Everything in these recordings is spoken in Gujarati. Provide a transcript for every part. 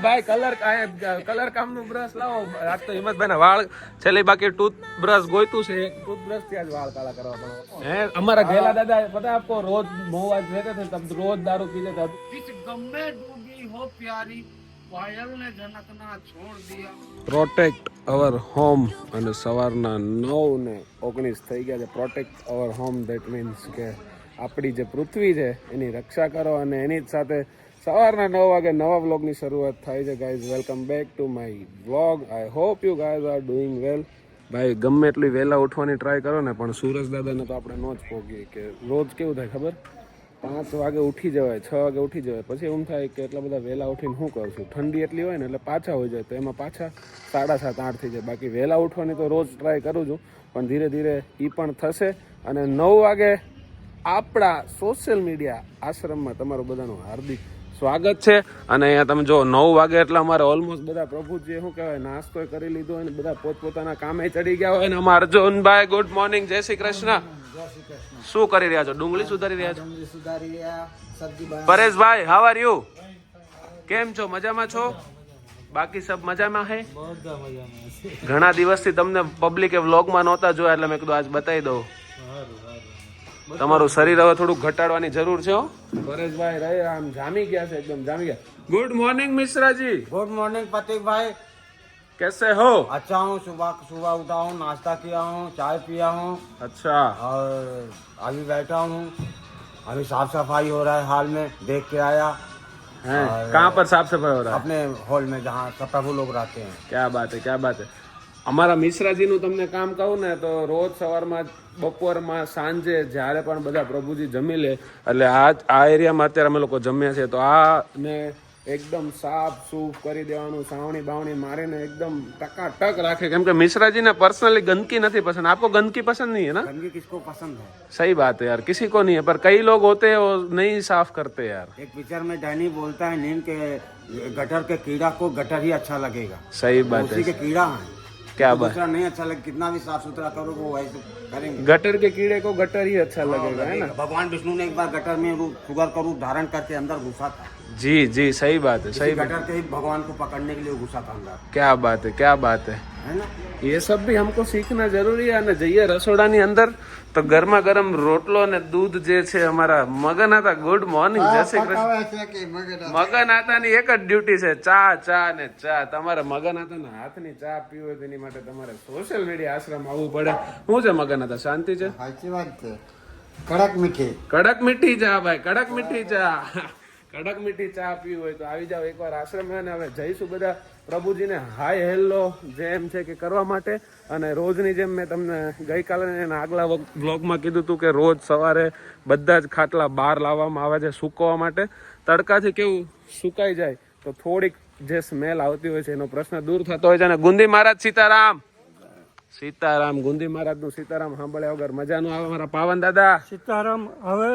ભાઈ કલર કામનું બ્રશ લાવો. આજ તો હિંમતભાઈ ના વાળ છેલ્લી બાકી ટૂથ બ્રશ ગોઈતું છે. એક ટૂથ બ્રશ થી જ વાળ કાળા કરવા પડે. હે અમારા ઘેલા દાદા પતા આપકો રોજ મોવા રહેते थे तब रोज दारू पीते थे. गम्मे डूबी हो प्यारी पायल ने जनकना छोड़ दिया. Protect our home. અને સવારના 9:19 થઈ ગયા છે. Protect our home that means કે આપણી જે પૃથ્વી છે એની રક્ષા કરો. અને એની જ સાથે સવારના 9 વાગે નવા વ્લોગની શરૂઆત થાય છે. Guys welcome back to my vlog. I hope you guys are doing વેલ. ભાઈ ગમે એટલી વહેલા ઉઠવાની ટ્રાય કરો ને પણ સુરજ દાદાને તો આપણે ન જ પોગીએ. કે રોજ કેવું થાય ખબર, 5 વાગે ઉઠી જવાય, 6 વાગે ઉઠી જવાય, પછી એમ થાય કે એટલા બધા વહેલા ઉઠીને શું કરશું. ઠંડી એટલી હોય ને એટલે પાછા હોય જાય, તો એમાં પાછા 7:30 8 થઈ જાય. બાકી વહેલા ઉઠવાની તો રોજ ટ્રાય કરું છું, પણ ધીરે ધીરે એ પણ થશે. અને 9 વાગે આપણા સોશિયલ મીડિયા આશ્રમમાં તમારું બધાનું હાર્દિક સ્વાગત છે. અને અહીંયા તમે જો 9 વાગે એટલે અમારે ઓલમોસ્ટ બધા પ્રભુજી શું કહેવાય નાસ્તો કરી લીધો હોય ને બધા પોતપોતાના કામે ચડી ગયા હોય ને અમારા અર્જુનભાઈ ગુડ મોર્નિંગ, જય શ્રી કૃષ્ણ. શું કરી રહ્યા છો? ડુંગળી સુધારી રહ્યા છો? પરેશભાઈ હાવ આર યુ? કેમ છો? મજામાં છો? બાકી સબ મજામાં હે? ઘણા દિવસથી તમને પબ્લિકે વ્લોગમાં નહોતા જોયા એટલે મેં કીધું આજ બતાવી દઉં. તમારું શરીર હવે થોડું ઘટાડવાની જરૂર છે. પરેશભાઈ રહે આમ જામી ગયા છે, એકદમ જામી ગયા. Good morning Mishraji. Good morning Prateek भाई, कैसे हो? अच्छा हूँ. सुबह उठा हूँ, नाश्ता किया हूँ, चाय पिया हूँ अच्छा. और अभी बैठा हूँ. अभी साफ सफाई हो रहा है हाल में, देख के आया. कहाँ पर साफ सफाई हो रहा है? अपने हॉल में जहाँ सब प्रभु लोग रहते हैं. क्या बात है, क्या बात है. અમારા મિશ્રાજીનું તમને કામ કહું ને તો રોજ સવારમાં, બપોરમાં, સાંજે જ્યારે પણ બધા પ્રભુજી જમી લે એટલે આ એરિયામાં અત્યારે અમે લોકો જમ્યા છે તો આ ને એકદમ સાફ સૂફ કરી દેવાનું, સાવણી બાવણી મારીને એકદમ ટકાટક રાખે. કેમ કે મિશ્રાજીને पर्सनली गंदगी नहीं पसंद. आपको गंदगी पसंद नहीं है ना? गंदगी किसको पसंद है? सही बात है यार, किसी को नहीं है, पर कई लोग होते हैं वो नहीं साफ करते यार. एक पिक्चर में डैनी बोलता है नीम के गटर के कीड़ा को गटर ही अच्छा लगेगा. सही बात है. उसी के कीड़ा है. क्या बात. दूसरा नहीं अच्छा लगे, कितना भी साफ सुथरा करो वो वैसे करेंगे. गटर के कीड़े को गटर ही अच्छा लगेगा, है ना? भगवान विष्णु ने एक बार गटर में शुगर का रूप धारण करके अंदर घुसा था. जी जी सही बात है, सही बात. गटर के ही भगवान को पकड़ने के लिए घुसा था अंदर. क्या बात है, क्या बात है. है ना? ये सब भी हमको सीखना जरूरी है. અને જઈએ રસોડાની અંદર તો ગરમા ગરમ રોટલો અને દૂધ જે છે અમારા મગન હતા. ગુડ મોર્નિંગ, જય શ્રી કૃષ્ણ. મગન આતાની એક જ ડ્યુટી છે, ચા ચા ને ચા. તમારે મગન આતાના હાથની ચા પીવી હોય તેની માટે તમારે સોશિયલ મીડિયા આશ્રમ આવવું પડે. શું છે મગન આતા, શાંતિ છે? સાચી વાત છે. કડક મીઠી, કડક મીઠી ચા ભાઈ, કડક મીઠી ચા. કડક મીઠી ચા પીવી હોય તો આવી જાવ એકવાર આશ્રમ. અને હવે જઈશું બધા પ્રભુજીને હાય હેલો જેમ છે કે કરવા માટે. અને રોજની જેમ મેં તમને ગઈકાલે એના આગલા વ્લોગમાં કીધું હતું કે રોજ સવારે બધા જ ખાટલા બહાર લાવવામાં આવે છે સૂકવવા માટે. તડકાથી કેવું સુકાઈ જાય તો થોડીક જે સ્મેલ આવતી હોય છે એનો પ્રશ્ન દૂર થતો હોય છે. અને ગુંદી મહારાજ સીતારામ, સીતારામ. ગુંદી મહારાજનું સીતારામ સાંભળ્યા વગર મજા ન આવે. મારા પાવન દાદા સીતારામ. હવે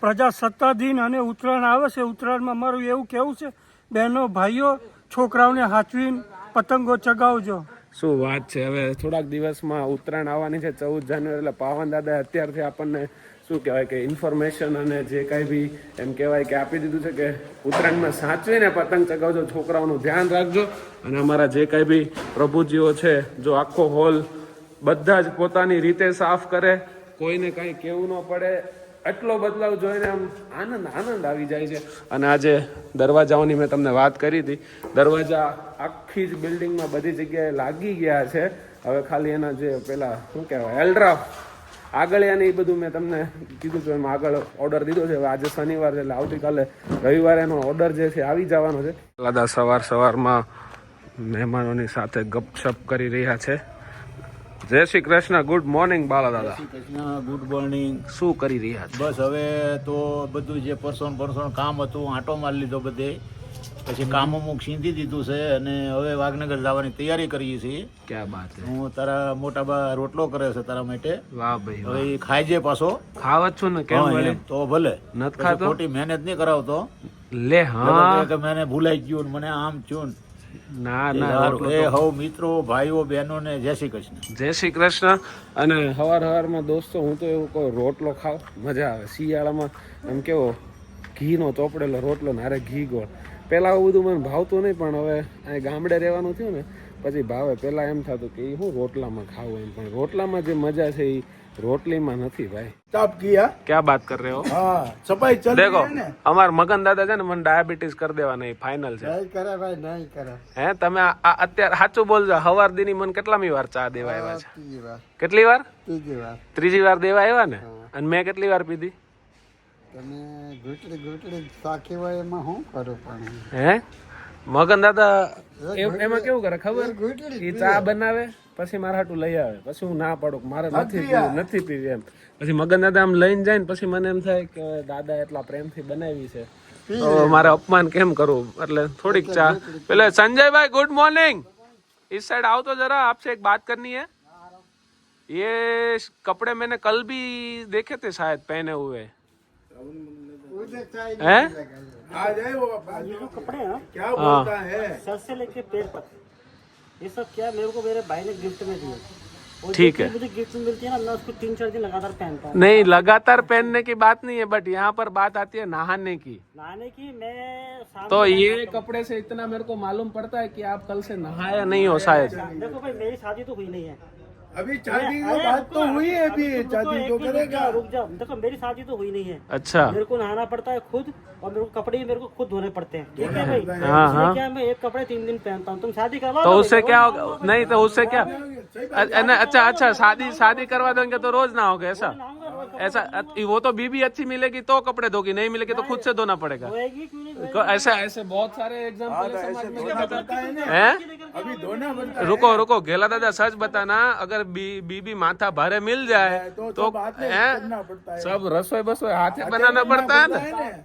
પ્રજાસત્તાક દિન અને ઉત્તરાયણ આવે છે. ઉત્તરાયણમાં મારું એવું કેવું છે, બહેનો ભાઈઓ છોકરાઓને હાચવીને પતંગો ચગાવજો. શું વાત છે. હવે થોડાક દિવસમાં ઉત્તરાયણ આવવાની છે, 14 જાન્યુઆરી. એટલે પાવન દાદા અત્યારથી આપણને શું કહેવાય કે ઇન્ફોર્મેશન અને જે કાંઈ બી એમ કહેવાય કે આપી દીધું છે કે ઉત્તરાયણમાં સાચવીને પતંગ ચગાવજો, છોકરાઓનું ધ્યાન રાખજો. અને અમારા જે કાંઈ બી પ્રભુજીઓ છે જો આખો હોલ બધા જ પોતાની રીતે સાફ કરે, કોઈને કાંઈ કહેવું ન પડે, એટલો બદલાવ જોઈને આમ આનંદ આવી જાય છે. અને આજે દરવાજાઓની મેં તમને વાત કરી હતી, દરવાજા આખી જ બિલ્ડિંગમાં બધી જગ્યાએ લાગી ગયા છે. હવે ખાલી એના જે પેલા શું કહેવાય એલ્ડ્રાફ આગળિયાને એ બધું મેં તમને કીધું હતું એમાં આગળ ઓર્ડર દીધો છે. હવે આજે શનિવાર છે એટલે આવતીકાલે રવિવારે એનો ઓર્ડર જે છે આવી જવાનો છે. દાદા સવારમાં મહેમાનોની સાથે ગપશપ કરી રહ્યા છે. જય શ્રી કૃષ્ણ. ગુડ મોર્નિંગ બાલા દાદા. Krishna good morning. શું કરી રહ્યા છો? બસ હવે તો બધું જે પરસોન કામ હતું આંટો મારી લીધો બધે, પછી કામ અમુક સીંધી દીધું છે અને હવે વાઘનગર જવાની તૈયારી કરીએ છીએ. ક્યાં બાત છે. હું તારા મોટા બા રોટલો કરે છે તારા માટે. વાહ ભાઈ. હવે એ ખાઈજે પાછો. ખાવા છું ને કેમ વળી? તો ભલે નથી ખાતો. ખોટી મહેનત નહીં કરાવતો લે. હા કે મને ભૂલાઈ ગયું ને મને આમ છું. ના ના. એ હવ મિત્રો ભાઈઓ બહેનો ને જય શ્રી કૃષ્ણ. જય શ્રી કૃષ્ણ. અને સવારમાં દોસ્તો હું તો એવું કહું રોટલો ખાવ મજા આવે. શિયાળામાં એમ કેવો ઘીનો ચોપડેલો રોટલો ને હારે ઘી ગોળ પહેલાં આવું બધું મને ભાવતું નહીં, પણ હવે અહીં ગામડે રહેવાનું થયું ને પછી ભાવે. પહેલાં એમ થતું કે હું રોટલામાં ખાવું એમ, પણ રોટલામાં જે મજા છે એ રોટલીમાં નથી ભાઈ. स्टॉप किया ક્યાં બાત કર રહે હો? हाँ सफाई चल देखो रही है ना અમાર મગન દાદા છે ને મને ડાયાબિટીસ કરી દેવા નહીં ફાઇનલ છે. નહીં કરે ભાઈ, નહીં કરે. હે તમે અત્યારે સાચું બોલજો, હવાર દીની મને કેટલામી વાર ચા દેવા આવ્યા છે? ત્રીજી વાર, કેટલી વાર? ત્રીજી વાર. ત્રીજી વાર દેવા આવ્યા ને? અને મેં કેટલી વાર પીધી? તમે ઘૂંટડી સાખી હોય એમાં શું કરું પણ? હે મગન દાદા એમાં કેવું કરે ખબર? ઘૂંટડી એ ચા બનાવે પછી મારા હાટું લઈ આવે, પછી હું ના પાડું કે મારે નથી પીવી એમ. પછી મગન દાદા આમ લઈને જાય ને પછી મને એમ થાય કે દાદા એટલા પ્રેમથી બનાવી છે તો મારે અપમાન કેમ કરવું, એટલે થોડીક ચા. પેલે संजय गुड मॉर्निंग, इस साइड आओ तो जरा, आपसे एक बात करनी है. ये कपड़े मैंने कल भी देखे थे शायद पहने हुए हैं. आ जाए वो ये जो कपड़े हैं ना, क्या बोलता है सर से लेके पैर तक, ये सब क्या मेरे को मेरे भाई ने गिफ्ट में दिए। और ठीक जो है. चीज़ मुझे गिफ्ट में मिलती है ना, मैं उसको 3-4 दिन लगातार पहनता हूँ। नहीं लगातार पहनने की बात नहीं है, बट यहाँ पर बात आती है नहाने की. नहाने की मैं शाम तो को ये नहाता कपड़े से इतना मेरे को मालूम पड़ता है कि आप कल से नहाया नहीं हो शायद. हूँ। देखो भाई मेरी शादी तो हुई नहीं है। अभी शादी की अरे बात रुको, तो हुई है अभी रुको, शादी एक तो मिनट करेगा रुक जाओ। देखो मेरी शादी तो हुई नहीं है, अच्छा. मेरे को नहाना पड़ता है खुद, और मेरे को कपड़े भी मेरे को खुद धोने पड़ते हैं। ठीक है भाई, हाँ, इसलिए हाँ. क्या मैं एक कपड़े 3 दिन पहनता हूँ। तुम शादी करवा तो लो उससे मेरी, क्या रोज होगा? नहाऊंगा, नहीं तो उससे क्या? अच्छा अच्छा, शादी करवा देंगे तो रोज नहाओगे ऐसा? नहाऊंगा, रोज ऐसा वो तो बीबी अच्छी मिलेगी तो कपड़े धोगी, नहीं मिलेगी तो खुद से धोना पड़ेगा. धोएगी क्यों नहीं धोएगी? ऐसे ऐसे बहुत सारे एग्जाम्पल समाज में पड़ता है ना हैं. अभी धोना पड़ता है रुको गेला दादा सच बताना, अगर बीबी माथा भारे मिल जाए तो तो बात नहीं हैं? करना पड़ता है सब रसोई बसोई हाथ से बनाना पड़ता है ना.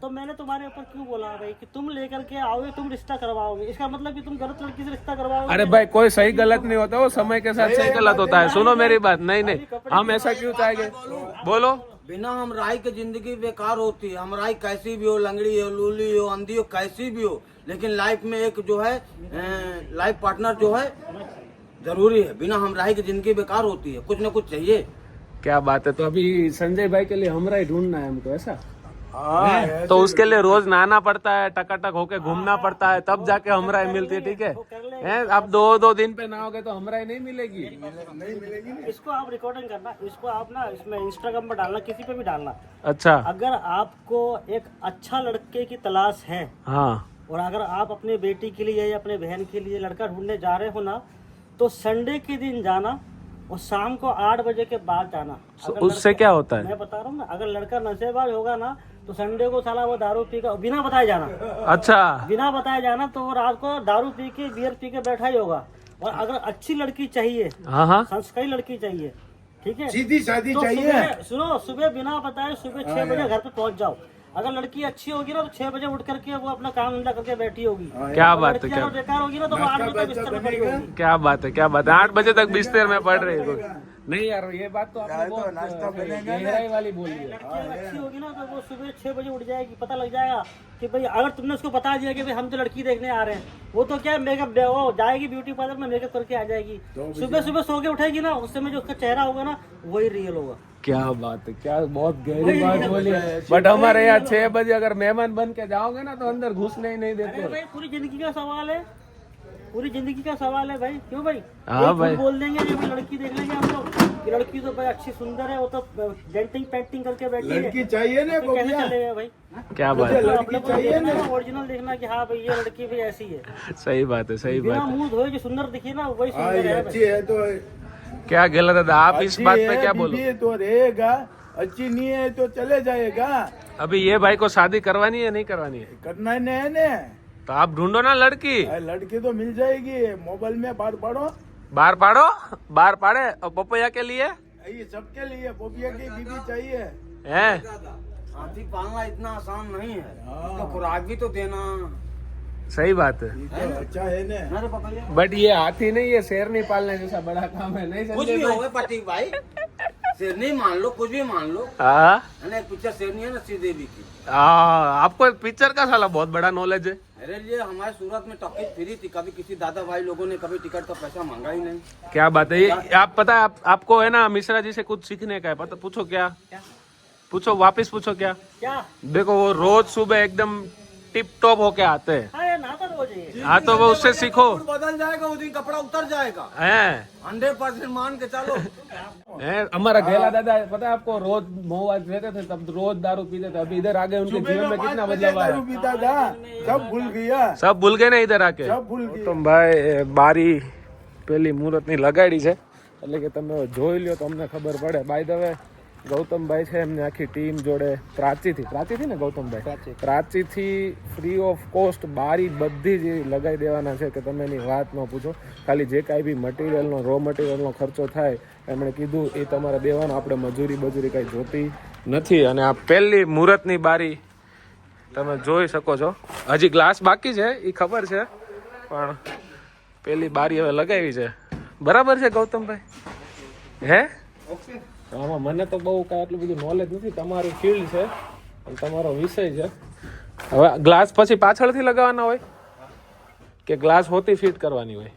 तो मैंने तुम्हारे ऊपर क्यों बोला भाई कि तुम लेकर के आओगे, तुम रिश्ता करवाओगे? इसका मतलब कि तुम गलत लड़की से रिश्ता करवाओगे? अरे भाई कोई सही गलत नहीं होता, वो समय के साथ सही गलत होता है. सुनो मेरी बात, नहीं हम ऐसा क्यों चाहेंगे? बोलो. बिना हम राय की जिंदगी बेकार होती है. हम राय कैसी भी हो, लंगड़ी हो, लूली हो, अंधी हो, कैसी भी हो, लेकिन लाइफ में एक जो है लाइफ पार्टनर जो है जरूरी है. बिना हम राय की जिंदगी बेकार होती है. कुछ न कुछ चाहिए. क्या बात है. तो अभी संजय भाई के लिए हमरा ही ढूंढना है हमको ऐसा. हाँ तो उसके लिए रोज नहाना पड़ता है, टकाटक होके घूमना पड़ता है, तब जाके हमराई मिलती है. ठीक है हैं? आप 2 दिन पे नहाओगे तो हमराई नहीं मिलेगी. इसको आप रिकॉर्डिंग करना, इसको आप ना इसमें इंस्टाग्राम पर डालना, किसी पे भी डालना। अच्छा. अगर आपको एक अच्छा लड़के की तलाश है, हाँ. और अगर आप अपनी बेटी के लिए या अपने बहन के लिए लड़का ढूंढने जा रहे हो ना, तो संडे के दिन जाना और शाम को 8 बजे के बाद जाना। अगर उससे लड़का- क्या होता है? मैं बता रहा हूँ ना, अगर लड़का नशेबाज होगा ना तो संडे को साला वो दारू पी कर बिना बताए जाना, अच्छा. बिना बताए जाना, तो वो रात को दारू पी के बियर पी के बैठा ही होगा। और अगर अच्छी लड़की चाहिए, हाँ. संस्कारी लड़की चाहिए, ठीक है, सीधी शादी तो चाहिए सुनो सुबह बिना बताए सुबह 6 बजे घर पे पहुंच जाओ। अगर लड़की अच्छी होगी ना तो 6 बजे उठ करके वो अपना काम धंधा करके बैठी होगी। क्या और बात है. लड़की क्या अगर बेकार होगी ना तो वो 8 बजे तक बिस्तर में पड़ी होगी। क्या बात है. 8 बजे तक बिस्तर में पड़ रही है. नहीं यार ये बात तो आपने बहुत गहराई वाली बोली है. लड़की अच्छी होगी ना तो वो सुबह 6 बजे उठ जाएगी। पता लग जाएगा कि भाई अगर तुमने उसको बता दिया कि भाई हम तो लड़की देखने आ रहे हैं, वो तो क्या मेकअप वो जाएगी ब्यूटी पार्लर में मेकअप करके आ जाएगी। सुबह सुबह सो के उठेगी ना, उस समय जो उसका चेहरा होगा ना वही रियल होगा। क्या बात है. क्या बहुत गहरी बात बोली है. बट हमारे यहाँ 6 बजे अगर मेहमान बन के जाओगे ना तो अंदर घुसने ही नहीं अरे देते. भाई पूरी जिंदगी का सवाल है, पूरी जिंदगी का सवाल है भाई। क्यों भाई? हाँ ये भाई. खुद बोल देंगे कि भाई लड़की देख लेंगे हम लोग कि लड़की तो भाई अच्छी सुंदर है, वो तो डेंटिंग पेंटिंग करके बैठी है, लड़की चाहिए ना तो कैसे बबिया चलेगा भाई? क्या बात मुझे है. तो लड़की अपने को चाहिए देखना ना ना, ओरिजिनल देखना कि हाँ भाई ये लड़की भी ऐसी है, सही बात है. सही बिना बात है. मुंह धोए जो सुंदर दिखी ना वही हाँ सुंदर ये है अच्छी भाई। है तो क्या गेला दादा आप इस अच्छी बात है, पे क्या बोलो. बीबी तो रहेगा, अच्छी नहीं है तो चले जाएगा. अभी ये भाई को शादी करवानी है नहीं करवानी है? करना है ना तो आप ढूंढो ना लड़की. लड़की तो मिल जाएगी. मोबाइल में बात पढ़ो. बाहर पाड़े और पपैया के लिए ये सबके लिए पोपिया की बीबी चाहिए. हैं. हाथी पालना इतना आसान नहीं है. उसको खुराक भी तो देना. सही बात है. ये तो अच्छा है ना. अरे पकड़िए. बट ये हाथी नहीं, ये शेर नहीं पालने जैसा बड़ा काम है. नहीं कुछ संजय भी भाई? हो गए प्रतीक भाई. शेरनी मान लो, कुछ भी मान लो. हाँ. है ना, एक पिक्चर शेरनी है ना श्रीदेवी की. आपको पिक्चर का साला बहुत बड़ा नॉलेज है. अरे ये हमारे सूरत में टॉकीज फ्री थी. कभी किसी दादा भाई लोगों ने कभी टिकट का पैसा मांगा ही नहीं. क्या बात है. ये आप पता है आपको है ना मिश्रा जी से कुछ सीखने का है. पता पूछो क्या पूछो, वापस पूछो क्या. क्या देखो वो रोज सुबह एकदम टिप टॉप होके आते हैं. हाय नहाता रोज है ये। हाँ तो वो उससे सीखो मूड बदल जाएगा उस दिन कपड़ा उतर जाएगा हैं 100% मान के चलो हैं हमारा गेला दादा पता है आपको रोज महुआ रहते थे तब रोज दारू पीते थे अभी इधर आ गए उनके जीवन में कितना बदलाव आया दारू पीता था सब भूल गया सब भूल गए ને इधर આકે सब भूल गया ગૌતમભાઈ બારી પેલી મુહૂર્તની લગાડી છે એટલે કે તમે જોઈ લ્યો તો અમને ખબર પડે બાય ધ વે ગૌતમભાઈ છે એમને આખી ટીમ જોડે પ્રાચીથી ને ગૌતમભાઈ પ્રાચીથી ફ્રી ઓફ કોસ્ટ બારી બધી જ લગાવી દેવાના છે કે તમે એની વાત ન પૂછો ખાલી જે કાંઈ બી મટીરિયલનો રો મટીરિયલનો ખર્ચો થાય એમણે કીધું એ તમારે દેવાનો આપણે મજૂરી કાંઈ જોતી નથી અને આ પહેલી મુહૂર્તની બારી તમે જોઈ શકો છો હજી ગ્લાસ બાકી છે એ ખબર છે પણ પેલી બારી હવે લગાવી છે બરાબર છે ગૌતમભાઈ હે આમાં મને તો બહુ કાંઈ આટલું બધું નોલેજ નથી તમારી ફિલ્ડ છે અને તમારો વિષય છે હવે ગ્લાસ પછી પાછળથી લગાવવાના હોય કે ગ્લાસ હોતી ફિટ કરવાની હોય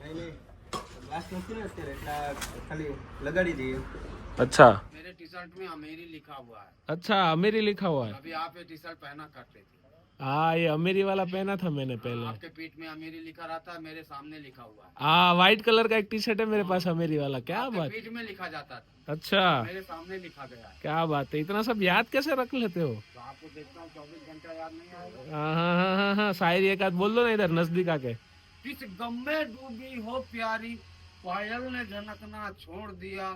अच्छा मेरे टी शर्ट में अमेरी लिखा हुआ है अच्छा अमीरी लिखा हुआ है अभी आप ये टी शर्ट पहना करते थे हाँ ये अमीरी वाला पहना था मैंने पहले आपके पीठ में अमेरी लिखा रहता है मेरे सामने लिखा हुआ है हाँ व्हाइट कलर का एक टी शर्ट है मेरे पास अमीरी वाला क्या बात पीठ में लिखा जाता था अच्छा मेरे सामने लिखा गया है क्या बात है इतना सब याद कैसे रख लेते हो तो आपको देखता हूँ 24 घंटा याद नहीं आएगा हाँ शायरी एक आध बोल दो ना इधर नजदीक आके किस गम में डूबी हो प्यारी पायल ने झनकना छोड़ दिया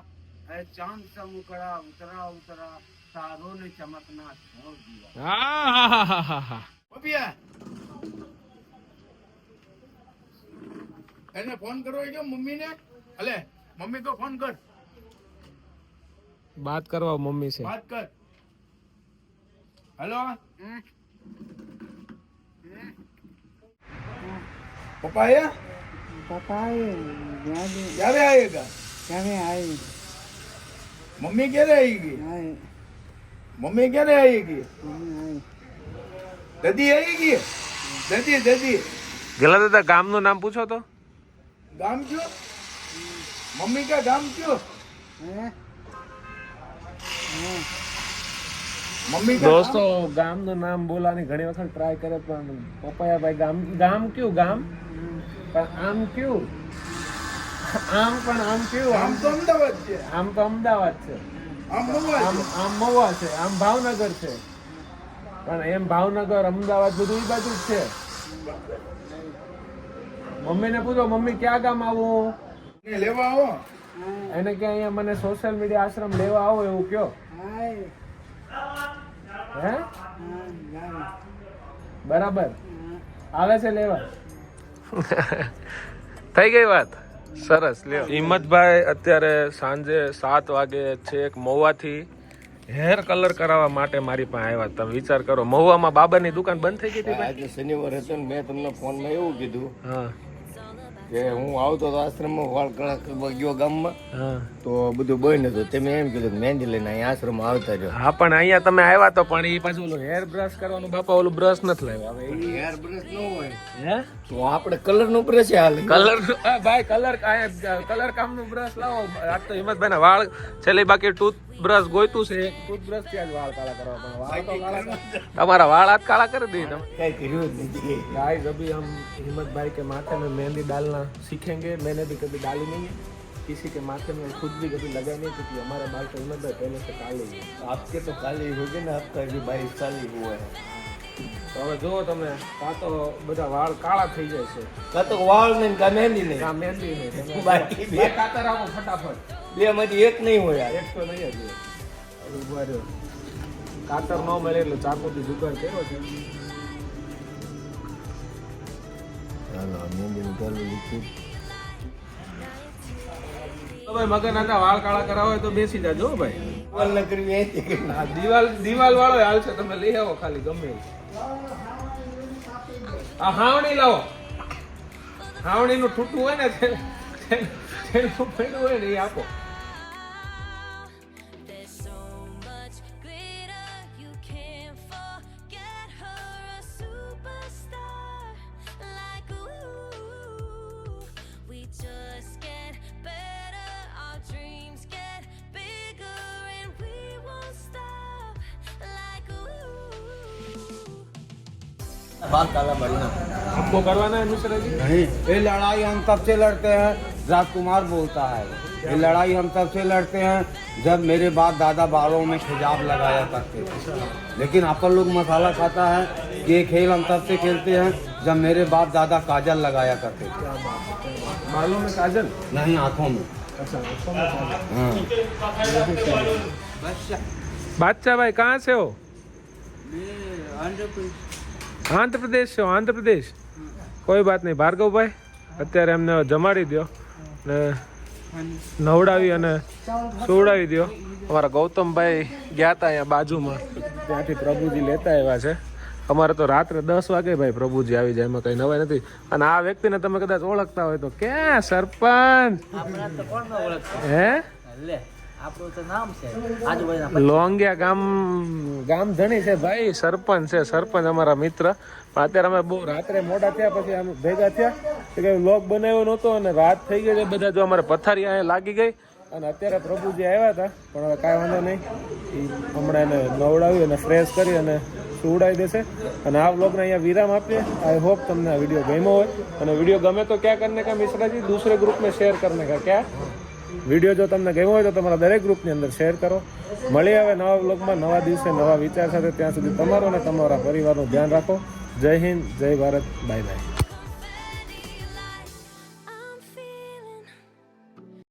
है चांद सा मुकड़ा उतरा उतरा तारों ने चमकना छोड़ दिया हाँ એને ફોન કરો કે મમ્મીને અલે મમ્મી તો ફોન કર बात करवाओ मम्मी से વાત કર હેલો પપ્પા આયા पापा ક્યારે આયેગા क्या आई મમ્મી ક્યારે આવીગી आई મમ્મી ક્યારે આવીગી आई દદી આવીગી દદી ગેલા દાદા ગામનું નામ પૂછો તો ગામ કયો મમ્મી કા ગામ કયો મમ્મી કા દોસ્તો ગામનું નામ બોલવાની ઘણી વખત ટ્રાય કરે પણ પપ્પાયા ગામ ગામ કયું ગામ પણ આમ કયું આમ પણ આમ કયું આમ તો અમદાવાદ છે આમ તો અમદાવાદ છે આમ મહુવા આમ છે આમ મહુવા છે આમ ભાવનગર છે પણ એમ ભાવનગર અમદાવાદ બધું એ બાજુ જ છે મમ્મીને પૂછો મમ્મી ક્યાં ગામ આવું ને લેવા આવો એને કે અહીંયા મને સોશિયલ મીડિયા આશ્રમ લેવા આવો એવું કયો आई હે બરાબર આવે છે લેવા થઈ ગઈ વાત સરસ લ્યો હિંમતભાઈ અત્યારે સાંજે 7 વાગે છેક મહુવાથી હેર કલર કરાવવા માટે મારી પાસે આવ્યા તમે વિચાર કરો મહુવામાં બાબરની દુકાન બંધ થઈ ગઈ હતી ભાઈ આજે શનિવાર હતો ને મેં તમને ફોનમાં એવું કીધું હા કે હું આવતો તો આશ્રમમાં વાળ કળા કરવા ગયો ગામમાં હા તો બધું બંધ હતું તમે એમ કીધું કે મહેંદી લઈને અહીંયા આશ્રમમાં આવતા રહ્યો હા પણ અહીંયા તમે આવ્યા તો પણ એ પાછું ઓલું હેર બ્રશ કરવાનું બાપા ઓલું બ્રશ નથી લાવ્યા હવે હેર બ્રશ ન હોય હે તો આપણે કલર નું બ્રશ હાલ કલર ભાઈ કલર કામનું બ્રશ લાવો આજ તો હિંમતભાઈ ના વાળ છેલ્લે બાકી ટૂથ બ્રશ ગોઈતું છે ટૂથ બ્રશ થી જ વાળ કાળા કરવા પણ વાળ તો કાળા તમારા વાળ આજ કાળા કરી દી તમે કઈ કર્યું જ નથી गाइस अभी हम हिम्मत भाई के माथे में मेहंदी डालना सीखेंगे मैंने भी कभी डाली नहीं है किसी के माथे में खुद भी कभी लगा नहीं क्योंकि हमारे बाल तो हिम्मत भाई पहले से काले ही है आपके तो काली हो गए ना आपका अभी 22 साल ही हुआ है તો હવે જુઓ તમે કાં તો બધા વાળ કાળા થઈ જાય છે કાં તો વાળ નહીં કાં મહેંદી નહીં કાં મહેંદી નહીં તમે બાકી બે. બે કાતર આપો ફટાફટ બે માંથી એક નહીં હોય યાર એક તો નહીં જ હોય. ઉભા રહ્યો કાતર ન મળે એટલે ચાકુથી જુગાડ કર્યો છે હાલો મહેંદી નું ચાલુ લીધું તો ભાઈ મગન આના વાળ કાળા કરાવો હોય તો બેસી જાજો હો ભાઈ વાળ ન કરવી અહીંથી કરી નાખ. આ દિવાલ વાળો હાલ છે તમે લઈ આવો ખાલી ગમે એ. આ હાવણી લાવો હાવણી નું ઠૂઠું હોય ને તેનું પડ્યું હોય ને એ આપો There's so much glitter, you can't forget her, a superstar. Like ooh, we just get better, our dreams get bigger, and we won't stop. Like ooh. બાલ કાલા બાળી નાખો. आपको करवाना है मिश्रा जी? नहीं, ये लड़ाई हम तब से लड़ते हैं, राजकुमार बोलता है, ये लड़ाई हम तब से लड़ते हैं जब मेरे बाप दादा बालों में हिजाब लगाया करते थे। लेकिन अपन लोग मसाला खाता है कि ये खेल हम तब से खेलते हैं जब मेरे बाप दादा काजल लगाया करते थे। बालों में काजल? नहीं, आँखों में। हाँ। बादशाह भाई कहाँ से हो? आंध्र प्रदेश से हो? आंध्र प्रदेश, કોઈ વાત નહીં. ભાર્ગવભાઈ અત્યારે એમને જમાડી દો ને નવડાવી અને સુવડાવી દો. અમારા ગૌતમભાઈ ગયા હતા અહીંયા બાજુમાં, ત્યાંથી પ્રભુજી લેતા આવ્યા છે. અમારે તો રાત્રે 10 વાગે ભાઈ પ્રભુજી આવી જાય, એમાં કઈ નવાઈ નથી. અને આ વ્યક્તિને તમે કદાચ ઓળખતા હોય તો ક્યાં સરપંચ હે લોંગિયા ગામ ધણી છે ભાઈ, સરપંચ છે. સરપંચ અમારા મિત્ર. પણ અત્યારે અમે બહુ રાત્રે મોડા થયા પછી આમ ભેગા થયા કે વ્લોગ બનાવ્યો નહોતો અને રાત થઈ ગઈ છે. બધા જો અમારે પથારી અહીંયા લાગી ગઈ અને અત્યારે પ્રભુજી આવ્યા હતા, પણ હવે કાંઈ વાંધો નહીં, હમણાં એને નવડાવી અને ફ્રેશ કરી અને સુવડાવી દેશે. અને આ વ્લોગને અહીંયા વિરામ આપીએ. આઈ હોપ તમને આ વિડીયો ગમ્યો હોય, અને વિડીયો ગમે તો ક્યાં કરને કા મિશ્રાજી દૂસરે ગ્રુપ में શેર કરને કા ક્યાં. વિડીયો જો તમને ગમ્યો હોય તો તમારા દરેક ગ્રુપની અંદર શેર કરો. મળી આવે નવા વ્લોગમાં નવા દિવસે નવા વિચાર સાથે. ત્યાં સુધી તમારો અને તમારા પરિવારનું ધ્યાન રાખો. જય હિન્દ, જય ભારત, બાય બાય.